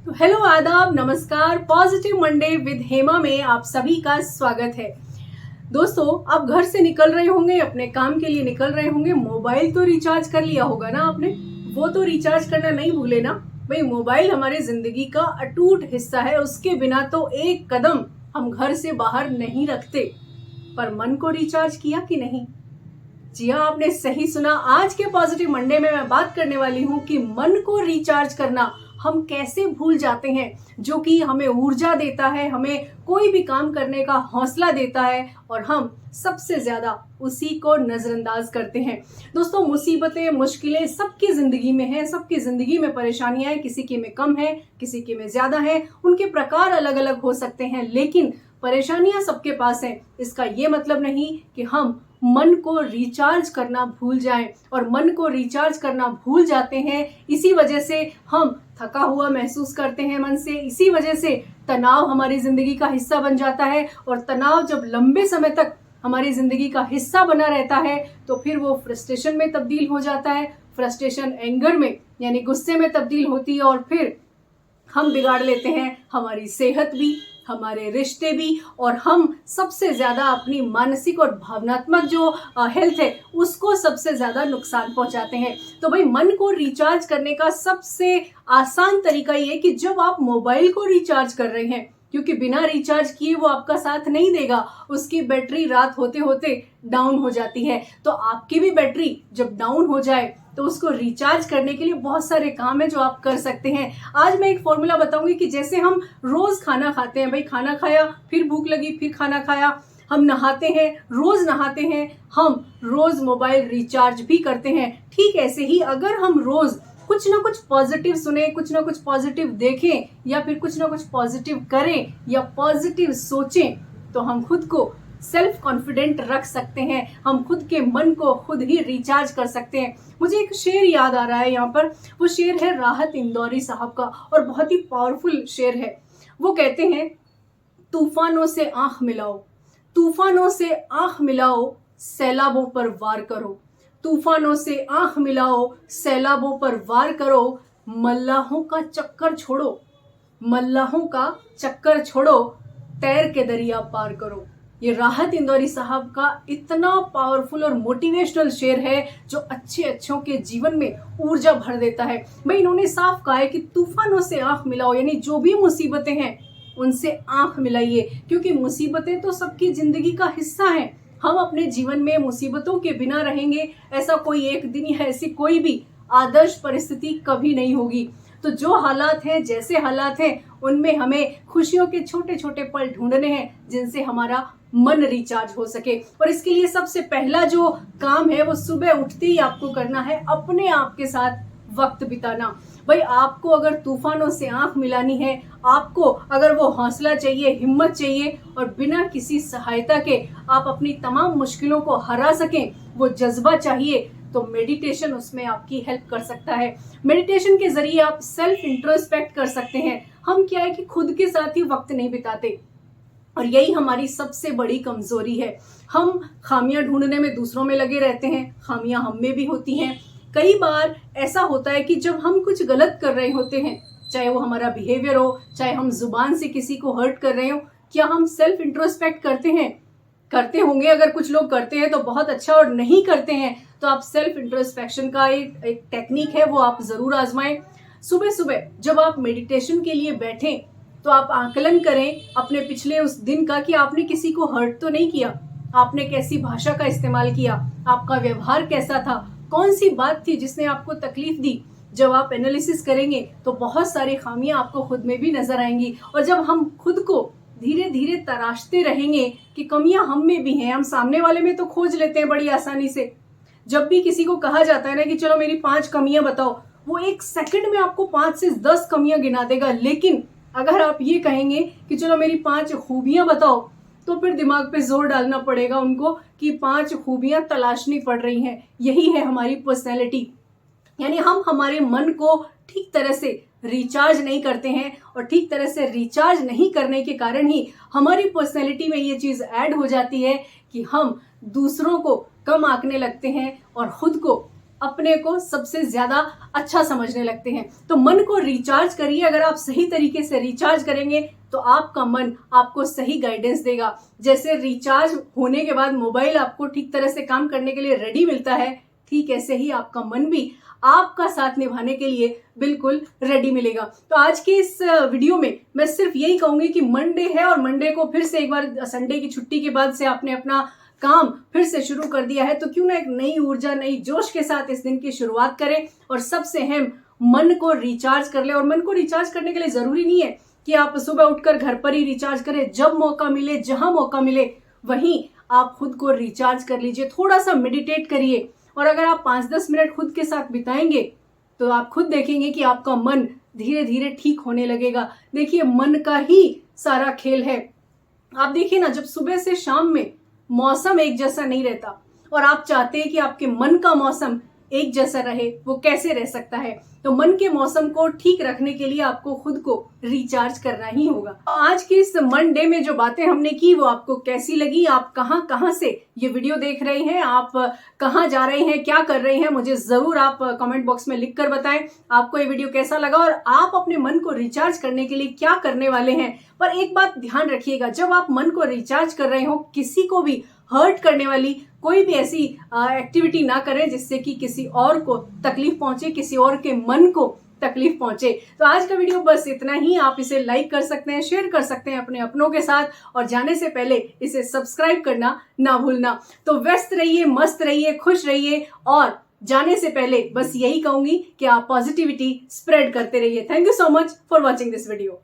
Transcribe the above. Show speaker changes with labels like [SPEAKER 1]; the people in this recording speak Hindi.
[SPEAKER 1] तो हेलो, आदाब, नमस्कार। पॉजिटिव मंडे विद हेमा में आप सभी का स्वागत है। दोस्तों, आप घर से निकल रहे होंगे, अपने काम के लिए निकल रहे होंगे। मोबाइल तो रिचार्ज कर लिया होगा ना आपने। वो तो रिचार्ज करना नहीं भूले ना भाई। मोबाइल हमारे जिंदगी का अटूट हिस्सा है, उसके बिना तो एक कदम हम घर से बाहर नहीं रखते। पर मन को रिचार्ज किया कि नहीं? जी हाँ, आपने सही सुना। आज के पॉजिटिव मंडे में मैं बात करने वाली हूँ कि मन को रिचार्ज करना हम कैसे भूल जाते हैं, जो कि हमें ऊर्जा देता है, हमें कोई भी काम करने का हौसला देता है, और हम सबसे ज्यादा उसी को नजरअंदाज करते हैं। दोस्तों, मुसीबतें, मुश्किलें सबकी जिंदगी में हैं, सबकी जिंदगी में परेशानियां हैं। किसी की में कम है, किसी की में ज्यादा है, उनके प्रकार अलग अलग हो सकते हैं, लेकिन परेशानियां सबके पास हैं। इसका ये मतलब नहीं कि हम मन को रिचार्ज करना भूल जाएं, और मन को रिचार्ज करना भूल जाते हैं। इसी वजह से हम थका हुआ महसूस करते हैं मन से। इसी वजह से तनाव हमारी जिंदगी का हिस्सा बन जाता है, और तनाव जब लंबे समय तक हमारी जिंदगी का हिस्सा बना रहता है तो फिर वो फ्रस्ट्रेशन में तब्दील हो जाता है। फ्रस्ट्रेशन एंगर में यानी गुस्से में तब्दील होती है, और फिर हम बिगाड़ लेते हैं हमारी सेहत भी, हमारे रिश्ते भी, और हम सबसे ज्यादा अपनी मानसिक और भावनात्मक जो हेल्थ है उसको सबसे ज्यादा नुकसान पहुंचाते हैं। तो भाई, मन को रिचार्ज करने का सबसे आसान तरीका ये है कि जब आप मोबाइल को रिचार्ज कर रहे हैं, क्योंकि बिना रिचार्ज किए वो आपका साथ नहीं देगा, उसकी बैटरी रात होते होते डाउन हो जाती है। तो आपकी भी बैटरी जब डाउन हो जाए तो उसको रिचार्ज करने के लिए बहुत सारे काम है जो आप कर सकते हैं। आज मैं एक फॉर्मूला बताऊंगी कि जैसे हम रोज खाना खाते हैं, भाई खाना खाया, फिर भूख लगी, फिर खाना खाया, हम नहाते हैं, रोज नहाते हैं, हम रोज मोबाइल रिचार्ज भी करते हैं। ठीक ऐसे ही अगर हम रोज कुछ ना कुछ पॉजिटिव सुने, कुछ ना कुछ पॉजिटिव देखें, या फिर कुछ ना कुछ पॉजिटिव करें या पॉजिटिव सोचें, तो हम खुद को सेल्फ कॉन्फिडेंट रख सकते हैं। हम खुद के मन को खुद ही रिचार्ज कर सकते हैं। मुझे एक शेर याद आ रहा है यहाँ पर। वो शेर है राहत इंदौरी साहब का, और बहुत ही पावरफुल शेर है। वो कहते हैं, तूफानों से आंख मिलाओ, तूफानों से आंख मिलाओ, सैलाबों पर वार करो। तूफानों से आंख मिलाओ, सैलाबों पर वार करो। मल्लाहों का चक्कर छोड़ो, मल्लाहों का चक्कर छोड़ो, तैर के दरिया पार करो। ये राहत इंदौरी साहब का इतना पावरफुल और मोटिवेशनल शेर है जो अच्छों के जीवन में ऊर्जा भर देता है। भाई, इन्होंने साफ कहा है कि तूफानों से आंख मिलाओ, यानी जो भी मुसीबतें हैं उनसे आंख मिलाइए, क्योंकि मुसीबतें तो सबकी जिंदगी का हिस्सा हैं। हम अपने जीवन में मुसीबतों के बिना रहेंगे ऐसा कोई एक दिन या ऐसी कोई भी आदर्श परिस्थिति कभी नहीं होगी। तो जो हालात हैं, जैसे हालात हैं, उनमें हमें खुशियों के छोटे छोटे पल ढूंढने हैं जिनसे हमारा मन रिचार्ज हो सके। और इसके लिए सबसे पहला जो काम है वो सुबह उठते ही आपको करना है, अपने आप के साथ वक्त बिताना। भाई, आपको अगर तूफानों से आंख मिलानी है, आपको अगर वो हौसला चाहिए, हिम्मत चाहिए, और बिना किसी सहायता के आप अपनी तमाम मुश्किलों को हरा सकें, वो जज्बा चाहिए, तो मेडिटेशन उसमें आपकी हेल्प कर सकता है। मेडिटेशन के जरिए आप सेल्फ इंट्रोस्पेक्ट कर सकते हैं। हम क्या है कि खुद के साथ ही वक्त नहीं बिताते, और यही हमारी सबसे बड़ी कमजोरी है। हम खामियां ढूंढने में दूसरों में लगे रहते हैं, खामियां हम में भी होती हैं। कई बार ऐसा होता है कि जब हम कुछ गलत कर रहे होते हैं, चाहे वो हमारा बिहेवियर हो, चाहे हम जुबान से किसी को हर्ट कर रहे हो, क्या हम सेल्फ इंट्रोस्पेक्ट करते हैं? करते होंगे। अगर कुछ लोग करते हैं तो बहुत अच्छा, और नहीं करते हैं तो आप सेल्फ इंट्रोस्पेक्शन का एक टेक्निक है, वो आप जरूर आजमाएं। सुबह सुबह जब आप मेडिटेशन के लिए बैठें तो आप आकलन करें अपने पिछले उस दिन का, कि आपने किसी को हर्ट तो नहीं किया, आपने कैसी भाषा का इस्तेमाल किया, आपका व्यवहार कैसा था, कौन सी बात थी जिसने आपको तकलीफ दी। जब आप एनालिसिस करेंगे तो बहुत सारी खामियां आपको खुद में भी नजर आएंगी, और जब हम खुद को धीरे धीरे तराशते रहेंगे कि कमियां हम में भी हैं, हम सामने वाले में तो खोज लेते हैं बड़ी आसानी से। जब भी किसी को कहा जाता है ना कि चलो मेरी 5 कमियां बताओ, वो 1 सेकंड में आपको 5 से 10 कमियां गिना देगा। लेकिन अगर आप ये कहेंगे कि चलो मेरी 5 खूबियां बताओ, तो फिर दिमाग पे जोर डालना पड़ेगा उनको कि 5 खूबियां तलाशनी पड़ रही हैं। यही है हमारी पर्सनैलिटी, यानी हम हमारे मन को ठीक तरह से रिचार्ज नहीं करते हैं, और ठीक तरह से रिचार्ज नहीं करने के कारण ही हमारी पर्सनैलिटी में ये चीज ऐड हो जाती है कि हम दूसरों को कम आंकने लगते हैं और खुद को अपने को सबसे ज्यादा अच्छा समझने लगते हैं। तो मन को रिचार्ज करिए। अगर आप सही तरीके से रिचार्ज करेंगे तो आपका मन आपको सही गाइडेंस देगा। जैसे रिचार्ज होने के बाद मोबाइल आपको ठीक तरह से काम करने के लिए रेडी मिलता है, ठीक ऐसे ही आपका मन भी आपका साथ निभाने के लिए बिल्कुल रेडी मिलेगा। तो आज के इस वीडियो में मैं सिर्फ यही कहूंगी कि मंडे है और मंडे को फिर से एक बार संडे की छुट्टी के बाद से आपने अपना काम फिर से शुरू कर दिया है, तो क्यों ना एक नई ऊर्जा, नई जोश के साथ इस दिन की शुरुआत करें और सबसे अहम मन को रिचार्ज कर ले। और मन को रिचार्ज करने के लिए जरूरी नहीं है कि आप सुबह उठकर घर पर ही रिचार्ज करें। जब मौका मिले, जहां मौका मिले, वहीं आप खुद को रिचार्ज कर लीजिए। थोड़ा सा मेडिटेट करिए और अगर आप 5-10 मिनट खुद के साथ बिताएंगे तो आप खुद देखेंगे कि आपका मन धीरे धीरे ठीक होने लगेगा। देखिए, मन का ही सारा खेल है। आप देखिए ना, जब सुबह से शाम में मौसम एक जैसा नहीं रहता और आप चाहते हैं कि आपके मन का मौसम एक जैसा रहे, वो कैसे रह सकता है? तो मन के मौसम को ठीक रखने के लिए आपको खुद को रिचार्ज करना ही होगा। आज के इस मंडे में जो बातें हमने की वो आपको कैसी लगी? आप कहां से ये वीडियो देख रहे हैं, आप कहां जा रहे हैं, क्या कर रहे हैं, मुझे जरूर आप कमेंट बॉक्स में लिख कर बताएं। आपको ये वीडियो कैसा लगा और आप अपने मन को रिचार्ज करने के लिए क्या करने वाले हैं? पर एक बात ध्यान रखिएगा, जब आप मन को रिचार्ज कर रहे हो, किसी को भी हर्ट करने वाली कोई भी ऐसी एक्टिविटी ना करें जिससे कि किसी और को तकलीफ पहुंचे, किसी और के मन को तकलीफ पहुंचे। तो आज का वीडियो बस इतना ही। आप इसे लाइक कर सकते हैं, शेयर कर सकते हैं अपने अपनों के साथ, और जाने से पहले इसे सब्सक्राइब करना ना भूलना। तो व्यस्त रहिए, मस्त रहिए, खुश रहिए, और जाने से पहले बस यही कहूंगी कि आप पॉजिटिविटी स्प्रेड करते रहिए। Thank you so much for watching this video.